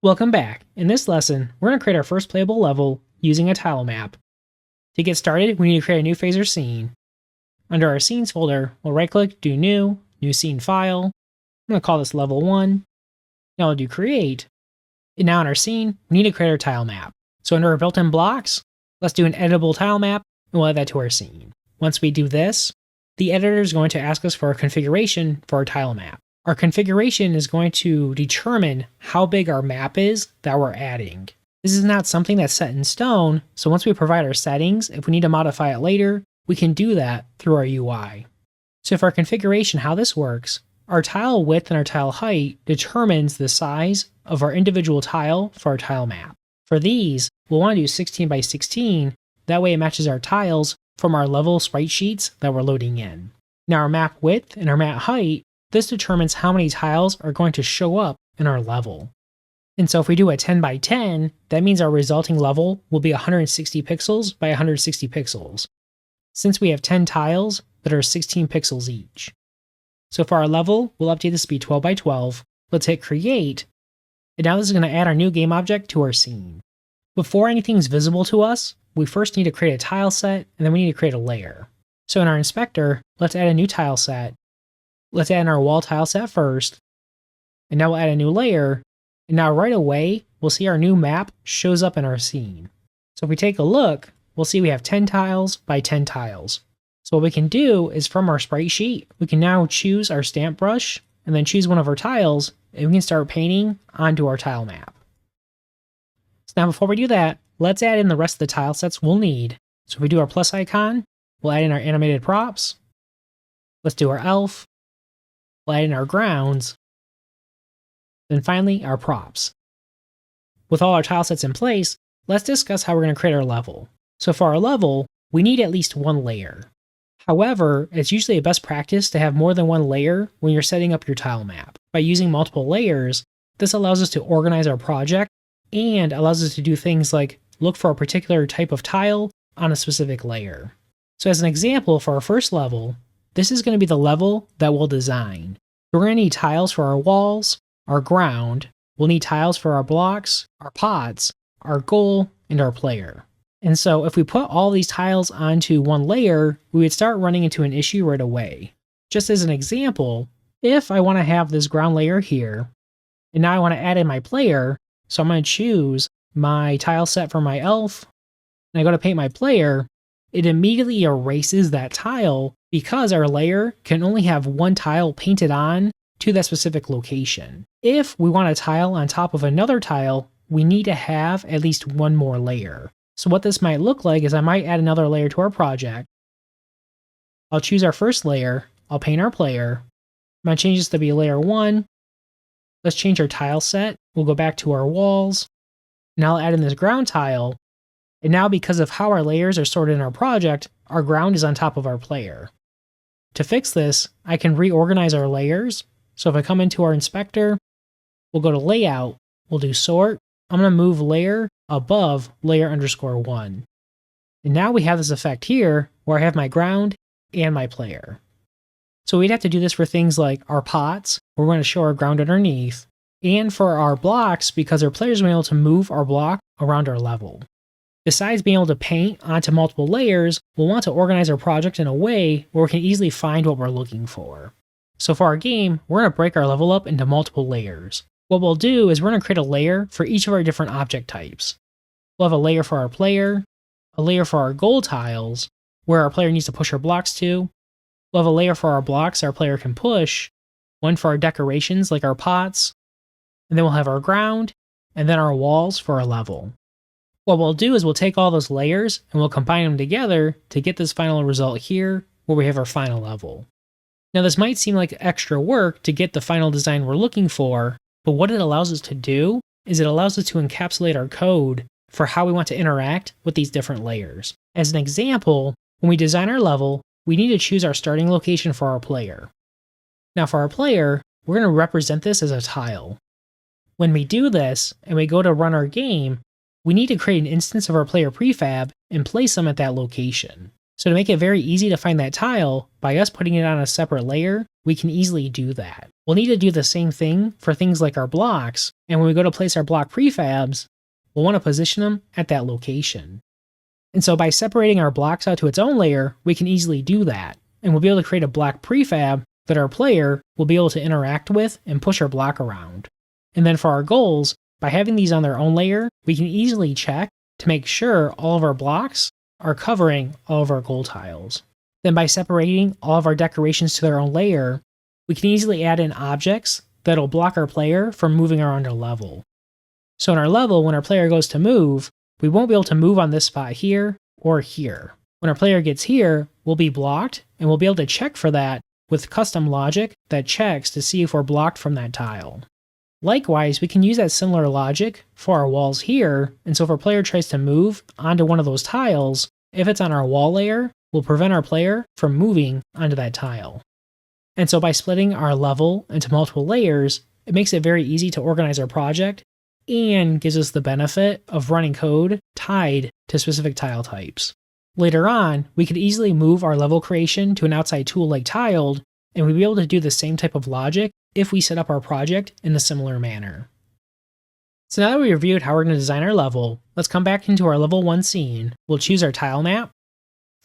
Welcome back. In this lesson, we're going to create our first playable level using a tilemap. To get started, we need to create a new phase or scene. Under our scenes folder, we'll right-click, do new scene file. I'm going to call this level 1. Now we'll do create. And now in our scene, we need to create our tilemap. So under our built-in blocks, let's do an editable tilemap, and we'll add that to our scene. Once we do this, the editor is going to ask us for a configuration for our tilemap. Our configuration is going to determine how big our map is that we're adding. This is not something that's set in stone, so once we provide our settings, if we need to modify it later, we can do that through our UI. So for our configuration, how this works, our tile width and our tile height determines the size of our individual tile for our tile map. For these, we'll want to do 16 by 16, that way it matches our tiles from our level sprite sheets that we're loading in. Now our map width and our map height, this determines how many tiles are going to show up in our level. And so if we do a 10 by 10, that means our resulting level will be 160 pixels by 160 pixels, since we have 10 tiles that are 16 pixels each. So for our level, we'll update this to be 12 by 12. Let's hit create, and now this is going to add our new game object to our scene. Before anything's visible to us, we first need to create a tile set, and then we need to create a layer. So in our inspector, let's add a new tile set. Let's add in our wall tile set first, and now we'll add a new layer, and now right away, we'll see our new map shows up in our scene. So if we take a look, we'll see we have 10 tiles by 10 tiles. So what we can do is from our sprite sheet, we can now choose our stamp brush, and then choose one of our tiles, and we can start painting onto our tile map. So now before we do that, let's add in the rest of the tile sets we'll need. So if we do our plus icon, we'll add in our animated props. Let's do our elf. We'll add in our grounds, then finally our props. With all our tile sets in place, let's discuss how we're going to create our level. So for our level, we need at least one layer. However, it's usually a best practice to have more than one layer when you're setting up your tile map. By using multiple layers, this allows us to organize our project and allows us to do things like look for a particular type of tile on a specific layer. So as an example, for our first level, this is going to be the level that we'll design. We're going to need tiles for our walls, our ground, we'll need tiles for our blocks, our pots, our goal, and our player. And so if we put all these tiles onto one layer, we would start running into an issue right away. Just as an example, if I want to have this ground layer here, and now I want to add in my player, so I'm going to choose my tile set for my elf, and I go to paint my player, it immediately erases that tile because our layer can only have one tile painted on to that specific location. If we want a tile on top of another tile, we need to have at least one more layer. So what this might look like is I might add another layer to our project. I'll choose our first layer, I'll paint our player. I'm going to change this to be layer 1. Let's change our tile set. We'll go back to our walls. Now I'll add in this ground tile. And now because of how our layers are sorted in our project, our ground is on top of our player. To fix this, I can reorganize our layers. So if I come into our inspector, we'll go to layout, we'll do sort. I'm going to move layer above layer underscore 1. And now we have this effect here where I have my ground and my player. So we'd have to do this for things like our pots, where we're going to show our ground underneath, and for our blocks because our players will be able to move our block around our level. Besides being able to paint onto multiple layers, we'll want to organize our project in a way where we can easily find what we're looking for. So for our game, we're going to break our level up into multiple layers. What we'll do is we're going to create a layer for each of our different object types. We'll have a layer for our player, a layer for our goal tiles, where our player needs to push our blocks to. We'll have a layer for our blocks our player can push, one for our decorations like our pots, and then we'll have our ground, and then our walls for our level. What we'll do is we'll take all those layers and we'll combine them together to get this final result here where we have our final level. Now this might seem like extra work to get the final design we're looking for, but what it allows us to do is it allows us to encapsulate our code for how we want to interact with these different layers. As an example, when we design our level, we need to choose our starting location for our player. Now for our player, we're going to represent this as a tile. When we do this and we go to run our game, we need to create an instance of our player prefab and place them at that location. So to make it very easy to find that tile, by us putting it on a separate layer, we can easily do that. We'll need to do the same thing for things like our blocks, and when we go to place our block prefabs, we'll want to position them at that location. And so by separating our blocks out to its own layer, we can easily do that, and we'll be able to create a block prefab that our player will be able to interact with and push our block around. And then for our goals, by having these on their own layer, we can easily check to make sure all of our blocks are covering all of our goal tiles. Then by separating all of our decorations to their own layer, we can easily add in objects that'll block our player from moving around our level. So in our level, when our player goes to move, we won't be able to move on this spot here or here. When our player gets here, we'll be blocked, and we'll be able to check for that with custom logic that checks to see if we're blocked from that tile. Likewise, we can use that similar logic for our walls here, and so if our player tries to move onto one of those tiles, if it's on our wall layer, we'll prevent our player from moving onto that tile. And so by splitting our level into multiple layers, it makes it very easy to organize our project and gives us the benefit of running code tied to specific tile types. Later on, we could easily move our level creation to an outside tool like Tiled, and we'd be able to do the same type of logic if we set up our project in a similar manner. So now that we reviewed how we're going to design our level, let's come back into our level 1 scene. We'll choose our tile map.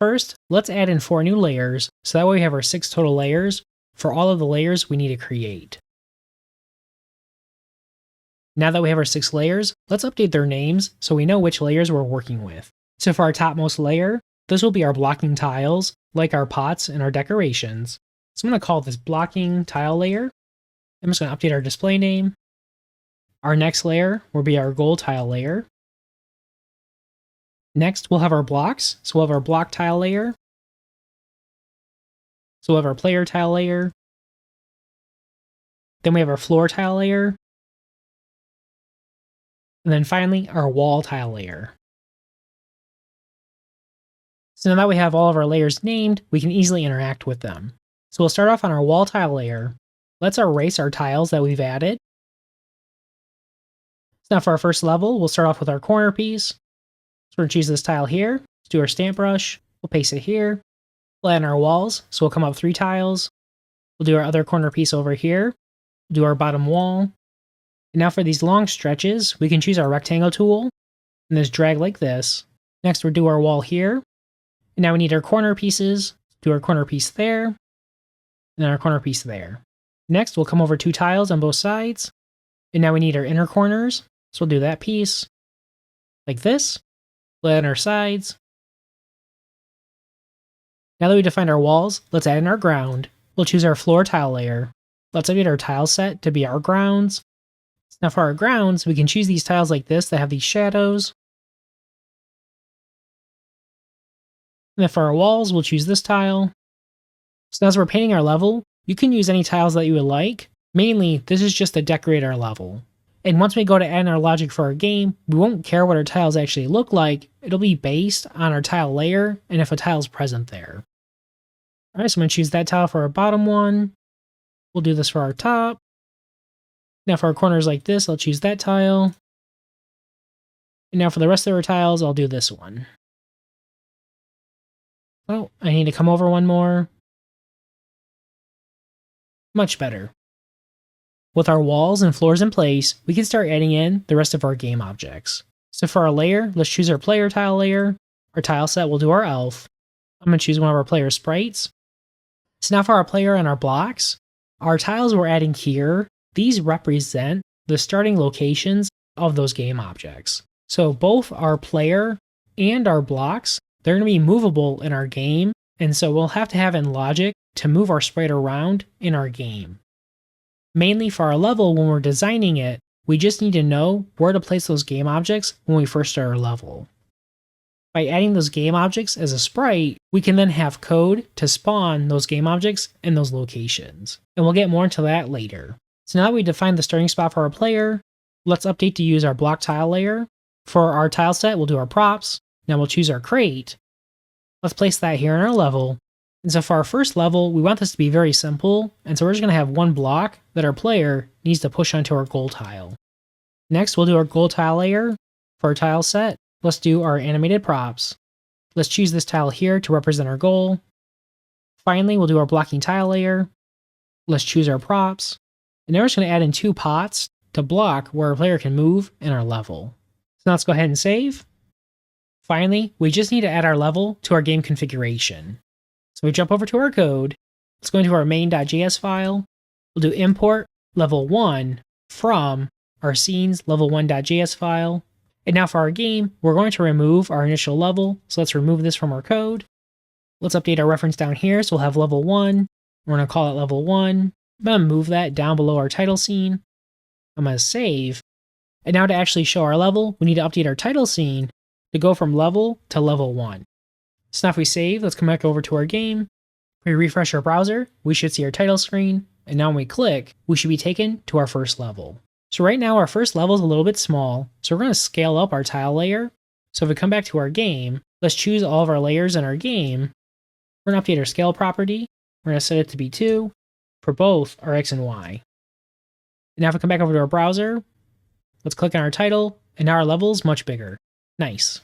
First, let's add in 4 new layers, so that way we have our 6 total layers for all of the layers we need to create. Now that we have our 6 layers, let's update their names so we know which layers we're working with. So for our topmost layer, this will be our blocking tiles, like our pots and our decorations. So I'm going to call this blocking tile layer. I'm just going to update our display name. Our next layer will be our goal tile layer. Next, we'll have our blocks. So we'll have our block tile layer. So we'll have our player tile layer. Then we have our floor tile layer. And then finally, our wall tile layer. So now that we have all of our layers named, we can easily interact with them. So we'll start off on our wall tile layer. Let's erase our tiles that we've added. So now for our first level, we'll start off with our corner piece. So we're going to choose this tile here. Let's do our stamp brush. We'll paste it here. We'll add in our walls. So we'll come up 3 tiles. We'll do our other corner piece over here. We'll do our bottom wall. And now for these long stretches, we can choose our rectangle tool and just drag like this. Next, we'll do our wall here. And now we need our corner pieces. Do our corner piece there. And then our corner piece there. Next, we'll come over 2 tiles on both sides. And now we need our inner corners. So we'll do that piece like this. We'll add in our sides. Now that we defined our walls, let's add in our ground. We'll choose our floor tile layer. Let's update our tile set to be our grounds. Now for our grounds, we can choose these tiles like this that have these shadows. And then for our walls, we'll choose this tile. So now as we're painting our level, you can use any tiles that you would like. Mainly, this is just to decorate our level. And once we go to add in our logic for our game, we won't care what our tiles actually look like. It'll be based on our tile layer and if a tile is present there. Alright, so I'm going to choose that tile for our bottom one. We'll do this for our top. Now for our corners like this, I'll choose that tile. And now for the rest of our tiles, I'll do this one. Oh, I need to come over one more. Much better. With our walls and floors in place, we can start adding in the rest of our game objects. So for our layer, let's choose our player tile layer. Our tile set, we'll do our elf. I'm going to choose one of our player sprites. So now for our player and our blocks, our tiles we're adding here, these represent the starting locations of those game objects. So both our player and our blocks, they're going to be movable in our game, and so we'll have to have in logic to move our sprite around in our game. Mainly for our level, when we're designing it, we just need to know where to place those game objects when we first start our level. By adding those game objects as a sprite, we can then have code to spawn those game objects in those locations. And we'll get more into that later. So now that we defined the starting spot for our player, let's update to use our block tile layer. For our tile set, we'll do our props. Now we'll choose our crate. Let's place that here in our level. And so for our first level, we want this to be very simple. And so we're just going to have one block that our player needs to push onto our goal tile. Next, we'll do our goal tile layer. For our tile set, let's do our animated props. Let's choose this tile here to represent our goal. Finally, we'll do our blocking tile layer. Let's choose our props. And now we're just going to add in 2 pots to block where our player can move in our level. So now let's go ahead and save. Finally, we just need to add our level to our game configuration. So we jump over to our code. Let's go into our main.js file. We'll do import level 1 from our scenes level1.js file. And now for our game, we're going to remove our initial level. So let's remove this from our code. Let's update our reference down here. So we'll have level 1. We're going to call it level 1. I'm going to move that down below our title scene. I'm going to save. And now to actually show our level, we need to update our title scene to go from level to level 1. So now if we save, let's come back over to our game. We refresh our browser, we should see our title screen. And now when we click, we should be taken to our first level. So right now our first level is a little bit small. So we're going to scale up our tile layer. So if we come back to our game, let's choose all of our layers in our game. We're going to update our scale property. We're going to set it to be 2 for both our X and Y. And now if we come back over to our browser, let's click on our title, and now our level is much bigger. Nice.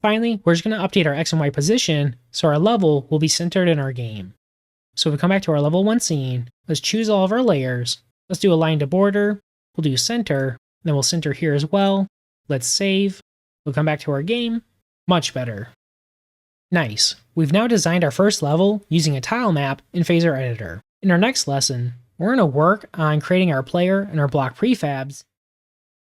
Finally, we're just going to update our X and Y position so our level will be centered in our game. So if we come back to our level 1 scene, let's choose all of our layers. Let's do align to border. We'll do center, then we'll center here as well. Let's save. We'll come back to our game. Much better. Nice. We've now designed our first level using a tile map in Phaser Editor. In our next lesson, we're going to work on creating our player and our block prefabs